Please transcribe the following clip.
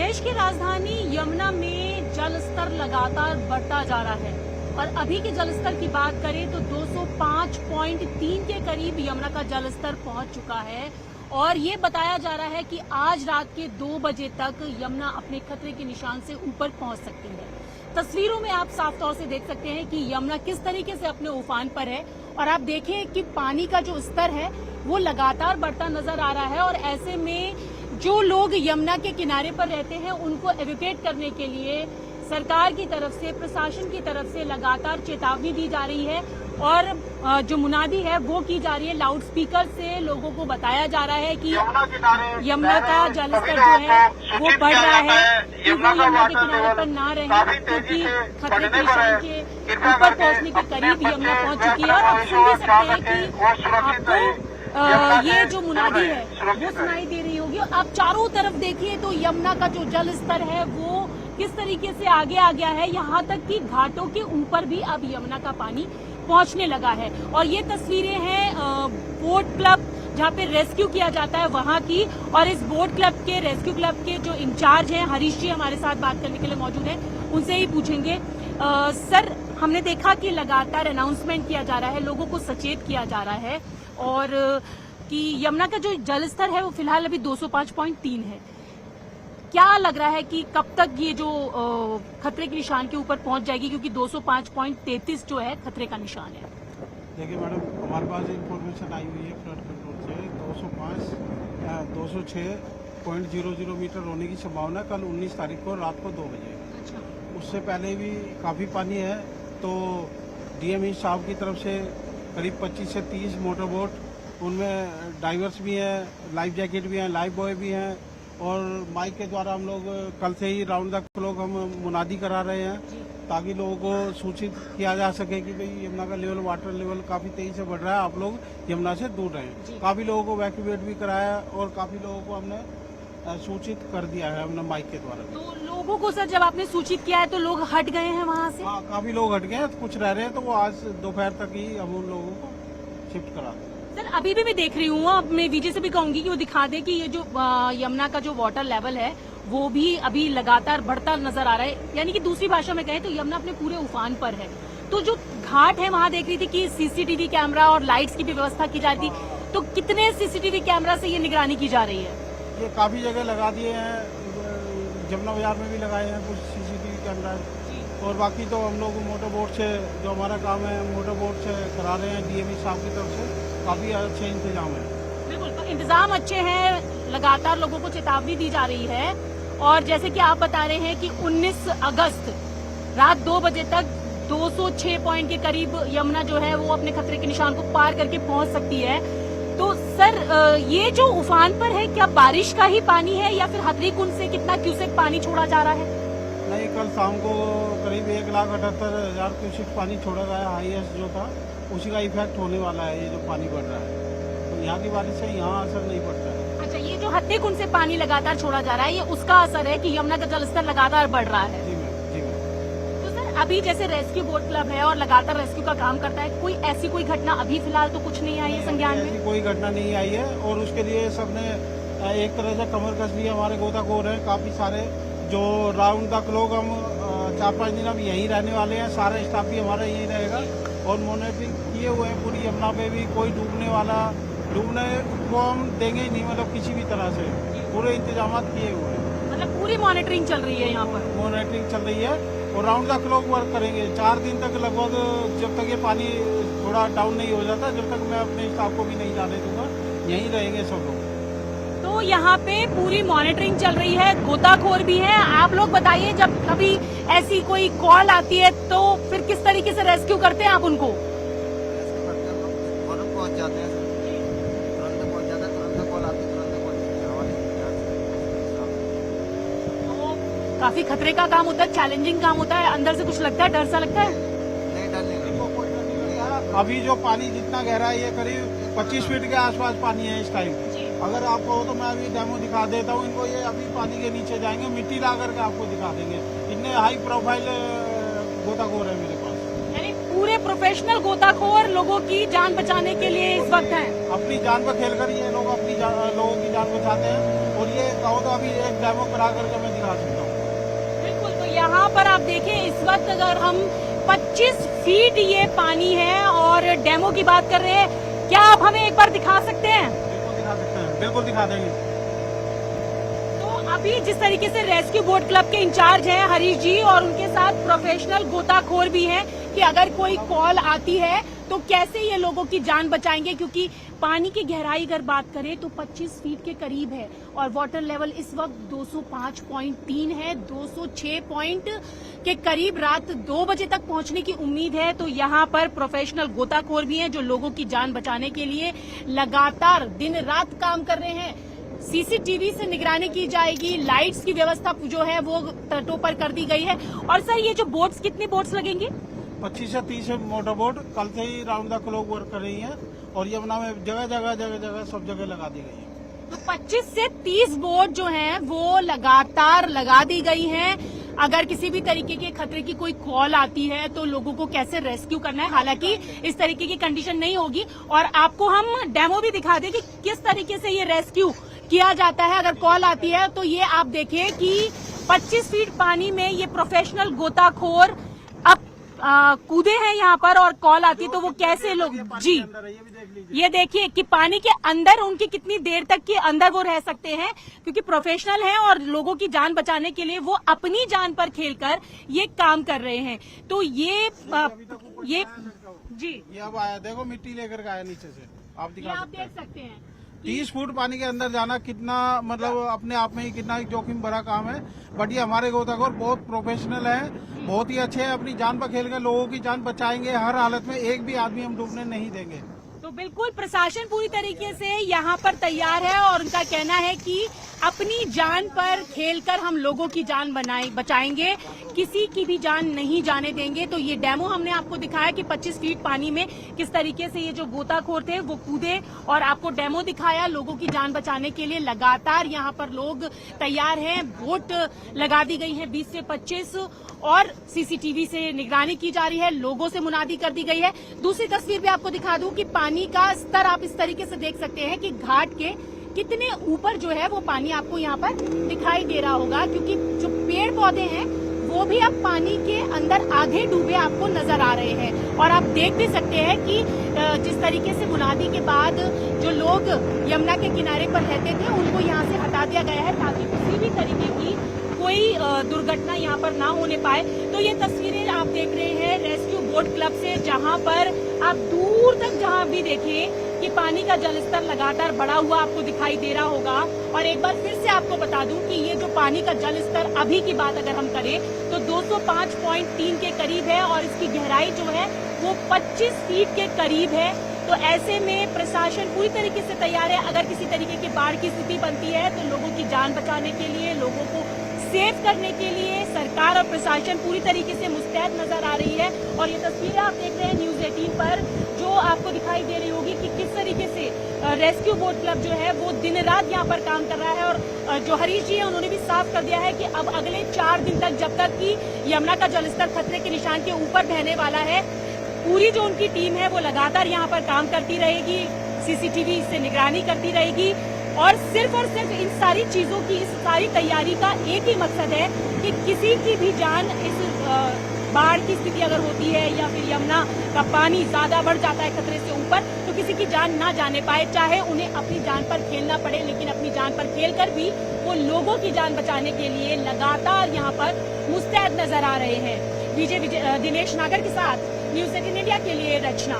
देश की राजधानी यमुना में जल स्तर लगातार बढ़ता जा रहा है और अभी के जल स्तर की बात करें तो 205.3 के करीब यमुना का जल स्तर पहुंच चुका है और ये बताया जा रहा है कि आज रात के 2 बजे तक यमुना अपने खतरे के निशान से ऊपर पहुंच सकती है। तस्वीरों में आप साफ तौर से देख सकते हैं कि यमुना किस तरीके से अपने उफान पर है और आप देखें कि पानी का जो स्तर है वो लगातार बढ़ता नजर आ रहा है और ऐसे में जो लोग यमुना के किनारे पर रहते हैं उनको एवैक्यूएट करने के लिए सरकार की तरफ से, प्रशासन की तरफ से लगातार चेतावनी दी जा रही है और जो मुनादी है वो की जा रही है। लाउड स्पीकर से लोगों को बताया जा रहा है कि यमुना का जलस्तर जो है वो बढ़ रहा है कि वो यमुना के किनारे पर ना रहे क्योंकि खतरे के निशान के ऊपर पहुंचने के करीब यमुना पहुंच चुकी है। और आप सुन भी सकते हैं कि आपको ये जो मुनादी है वो सुनाई दे रही होगी। आप चारों तरफ देखिए तो यमुना का जो जल स्तर है वो किस तरीके से आगे आ गया है, यहाँ तक कि घाटों के ऊपर भी अब यमुना का पानी पहुंचने लगा है। और ये तस्वीरें हैं बोट क्लब जहाँ पे रेस्क्यू किया जाता है वहाँ की, और इस बोट क्लब के रेस्क्यू क्लब के जो इंचार्ज हैं हरीश जी हमारे साथ बात करने के लिए मौजूद हैं, उनसे ही पूछेंगे। सर, हमने देखा कि लगातार अनाउंसमेंट किया जा रहा है, लोगों को सचेत किया जा रहा है और कि यमुना का जो जल स्तर है वो फिलहाल अभी 205.3 है। क्या लग रहा है कि कब तक ये जो खतरे के निशान के ऊपर पहुंच जाएगी, क्योंकि 205.33 जो है खतरे का निशान है? देखिए मैडम, हमारे पास इंफॉर्मेशन आई हुई है फ्लड कंट्रोल से 206.00 मीटर होने की संभावना कल 19 तारीख को रात को 2 बजे। अच्छा। उससे पहले भी काफ़ी पानी है, तो डीएमई साहब की तरफ से करीब 25 से 30 मोटर बोट, उनमें डाइवर्स भी हैं, लाइफ जैकेट भी हैं, लाइफ बॉय भी हैं और माइक के द्वारा हम लोग कल से ही राउंड द क्लॉक हम मुनादी करा रहे हैं ताकि लोगों को सूचित किया जा सके कि भाई यमुना का लेवल, वाटर लेवल काफ़ी तेजी से बढ़ रहा है, आप लोग यमुना से दूर रहें। काफ़ी लोगों को वैक्यूएट भी कराया और काफ़ी लोगों को हमने सूचित कर दिया है हमने माइक के द्वारा। तो लोगों को सर जब आपने सूचित किया है तो लोग हट गए हैं वहाँ से? हाँ, काफ़ी लोग हट गए हैं, कुछ रह रहे हैं, तो वो आज दोपहर तक ही हम उन लोगों को शिफ्ट करा दें। सर, अभी भी मैं देख रही हूँ, अब मैं विजय से भी कहूंगी कि वो दिखा दे कि ये जो यमुना का जो वाटर लेवल है वो भी अभी लगातार बढ़ता नजर आ रहा है। यानी कि दूसरी भाषा में कहें तो यमुना अपने पूरे उफान पर है। तो जो घाट है वहाँ देख रही थी कि सीसीटीवी कैमरा और लाइट्स की भी व्यवस्था की जा रही थी, तो कितने सीसीटीवी कैमरा से ये निगरानी की जा रही है? ये काफ़ी जगह लगा दिए हैं, जमुना बाजार में भी लगाए हैं कुछ सीसीटीवी कैमरा, और बाकी तो हम लोग मोटर बोट से जो हमारा काम है मोटर बोट से करा रहे हैं डीएमई साहब की तरफ से। काफ़ी अच्छे इंतजाम है। बिल्कुल, तो इंतजाम अच्छे हैं, लगातार लोगों को चेतावनी दी जा रही है और जैसे कि आप बता रहे हैं कि 19 अगस्त रात 2 बजे तक 206 पॉइंट के करीब यमुना जो है वो अपने खतरे के निशान को पार करके पहुंच सकती है। तो सर, ये जो उफान पर है क्या बारिश का ही पानी है या फिर हथनी कुंड से कितना क्यूसेक पानी छोड़ा जा रहा है? नहीं, कल शाम को करीब 1,78,000 क्यूसेक पानी छोड़ा गया, हाईएस्ट जो था उसी का इफेक्ट होने वाला है। ये जो पानी बढ़ रहा है तो यहाँ की बारिश से यहाँ असर नहीं पड़ता है। अच्छा, ये जो हथनी कुंड से पानी लगातार छोड़ा जा रहा है ये उसका असर है कि यमुना का जलस्तर लगातार बढ़ रहा है? जी मैम, जी मैम। तो सर, अभी जैसे रेस्क्यू बोट क्लब है और लगातार रेस्क्यू का काम करता है, कोई ऐसी कोई घटना अभी फिलहाल तो कुछ नहीं आई है संज्ञान में? कोई घटना नहीं आई है और उसके लिए सबने एक तरह से कमर कस ली। हमारे गोताखोर हैं काफ़ी सारे, जो राउंड द क्लॉक हम 4-5 दिन अब यहीं रहने वाले हैं, सारा स्टाफ भी हमारा यहीं रहेगा और मॉनिटरिंग किए हुए हैं पूरी यमुना पे भी। कोई डूबने को हम देंगे ही नहीं, मतलब किसी भी तरह से पूरे इंतजाम किए हुए हैं। मतलब पूरी मॉनिटरिंग चल रही है यहाँ पर? मॉनिटरिंग चल रही है और राउंड द क्लॉक वर्क करेंगे 4 दिन तक लगभग, जब तक ये पानी थोड़ा डाउन नहीं हो जाता, जब तक मैं अपने स्टाफ को भी नहीं जाने दूंगा, यहीं रहेंगे सब लोग। तो यहाँ पे पूरी मॉनिटरिंग चल रही है, गोताखोर भी हैं। आप लोग बताइए, जब कभी ऐसी कोई कॉल आती है तो फिर किस तरीके से रेस्क्यू करते हैं आप उनको? पहुंच जाते हैं, तुरंत पहुंच जाते हैं, तुरंत कॉल आती है, तुरंत पहुंच जाते हैं। तो काफी खतरे का काम होता है, चैलेंजिंग काम होता है। अंदर से कुछ लगता है, डर सा लगता है? नहीं, डर नहीं लगता। अभी जो पानी जितना गहरा है ये करीब 25 फीट के आसपास पानी है इस टाइम। अगर आपको हो तो मैं अभी डेमो दिखा देता हूँ इनको। ये अभी पानी के नीचे जाएंगे, मिट्टी ला करके आपको दिखा देंगे। इतने हाई प्रोफाइल गोताखोर है मेरे पास। यानी पूरे प्रोफेशनल गोताखोर लोगों की जान बचाने के लिए इस वक्त हैं। अपनी जान पर खेलकर ये लोग अपनी लोगों की जान बचाते हैं और ये कहो तो अभी एक डेमो करा करके मैं दिखा सकता हूँ। बिल्कुल, तो यहाँ पर आप देखें इस वक्त अगर हम 25 फीट ये पानी है और डेमो की बात कर रहे हैं, क्या आप हमें एक बार दिखा सकते हैं? बिल्कुल दिखा सकते हैं, बिल्कुल दिखा देंगे। तो अभी जिस तरीके से रेस्क्यू बोट क्लब के इंचार्ज हैं हरीश जी और उनके साथ प्रोफेशनल गोताखोर भी हैं कि अगर कोई कॉल आती है तो कैसे ये लोगों की जान बचाएंगे, क्योंकि पानी की गहराई अगर बात करें तो 25 फीट के करीब है और वाटर लेवल इस वक्त 205.3 है। 206 पॉइंट के करीब रात 2 बजे तक पहुंचने की उम्मीद है। तो यहाँ पर प्रोफेशनल गोताखोर भी हैं जो लोगों की जान बचाने के लिए लगातार दिन रात काम कर रहे हैं। सीसीटीवी से निगरानी की जाएगी, लाइट्स की व्यवस्था जो है वो तटों पर कर दी गई है। और सर ये जो बोट्स, कितनी बोट्स लगेंगी? 25 से 30 मोटर बोट कल से ही राउंड द क्लॉक वर्क कर रही हैं और यमुना में जगह जगह सब जगह लगा दी गई है। तो 25 से 30 बोट जो हैं वो लगातार लगा दी गई हैं। अगर किसी भी तरीके के खतरे की कोई कॉल आती है तो लोगों को कैसे रेस्क्यू करना है, हालांकि इस तरीके की कंडीशन नहीं होगी। और आपको हम डेमो भी दिखा दें कि किस तरीके से ये रेस्क्यू किया जाता है अगर कॉल आती है। तो ये आप देखें कि 25 फीट पानी में ये प्रोफेशनल गोताखोर अब कूदे हैं यहाँ पर और कॉल आती है तो वो कैसे लोग जी ये देखिए कि पानी के अंदर उनकी कितनी देर तक के अंदर वो रह सकते हैं, क्योंकि प्रोफेशनल हैं और लोगों की जान बचाने के लिए वो अपनी जान पर खेलकर ये काम कर रहे हैं। तो ये जी ये अब आया, देखो मिट्टी लेकर के आया नीचे से, आप ये दिखा आप सकते हैं। देख सकते हैं 30 फुट पानी के अंदर जाना कितना मतलब अपने आप में ही कितना एक जोखिम भरा काम है। बट ये हमारे गोताखोर बहुत प्रोफेशनल हैं, बहुत ही अच्छे हैं, अपनी जान पर खेल कर लोगों की जान बचाएंगे हर हालत में, एक भी आदमी हम डूबने नहीं देंगे। तो बिल्कुल प्रशासन पूरी तरीके से यहाँ पर तैयार है और उनका कहना है कि अपनी जान पर खेलकर हम लोगों की जान बचाएंगे, किसी की भी जान नहीं जाने देंगे। तो ये डेमो हमने आपको दिखाया कि 25 फीट पानी में किस तरीके से ये जो गोताखोर थे वो कूदे और आपको डेमो दिखाया लोगों की जान बचाने के लिए। लगातार यहाँ पर लोग तैयार हैं, बोट लगा दी गई है 20 से 25 और सीसीटीवी से निगरानी की जा रही है, लोगों से मुनादी कर दी गई है। दूसरी तस्वीर भी आपको दिखा दूं कि पानी का स्तर आप इस तरीके से देख सकते हैं कि घाट के कितने ऊपर जो है वो पानी आपको यहाँ पर दिखाई दे रहा होगा, क्योंकि जो पेड़ पौधे हैं वो भी अब पानी के अंदर आधे डूबे आपको नजर आ रहे हैं। और आप देख भी सकते हैं कि जिस तरीके से मुनादी के बाद जो लोग यमुना के किनारे पर रहते थे उनको यहाँ से हटा दिया गया है ताकि किसी भी तरीके की कोई दुर्घटना यहाँ पर ना होने पाए। तो ये तस्वीरें आप देख रहे हैं रेस्क्यू बोट क्लब से, जहाँ पर आप दूर तक जहाँ भी देखें कि पानी का जलस्तर लगातार बढ़ा हुआ आपको दिखाई दे रहा होगा। और एक बार फिर से आपको बता दूं कि ये जो पानी का जलस्तर अभी की बात अगर हम करें तो 205.3 के करीब है और इसकी गहराई जो है वो 25 फीट के करीब है। तो ऐसे में प्रशासन पूरी तरीके से तैयार है, अगर किसी तरीके की बाढ़ की स्थिति बनती है तो लोगों की जान बचाने के लिए, लोगों को सेव करने के लिए सरकार और प्रशासन पूरी तरीके से मुस्तैद नजर आ रही है। और ये तस्वीरें आप देख रहे हैं न्यूज 18 पर, जो आपको दिखाई दे रही होगी कि किस तरीके से रेस्क्यू बोट क्लब जो है वो दिन रात यहाँ पर काम कर रहा है। और जो हरीश जी है उन्होंने भी साफ कर दिया है कि अब अगले 4 दिन तक, जब तक कि यमुना का जलस्तर खतरे के निशान के ऊपर बहने वाला है, पूरी जो उनकी टीम है वो लगातार यहाँ पर काम करती रहेगी, सीसीटीवी से निगरानी करती रहेगी। और सिर्फ इन सारी चीजों की, इस सारी तैयारी का एक ही मकसद है कि किसी की भी जान, इस बाढ़ की स्थिति अगर होती है या फिर यमुना का पानी ज्यादा बढ़ जाता है खतरे से ऊपर, तो किसी की जान ना जाने पाए, चाहे उन्हें अपनी जान पर खेलना पड़े, लेकिन अपनी जान पर खेलकर भी वो लोगों की जान बचाने के लिए लगातार यहाँ पर मुस्तैद नजर आ रहे हैं। विजय दिनेश नागर के साथ न्यूज 18 इंडिया के लिए रचना।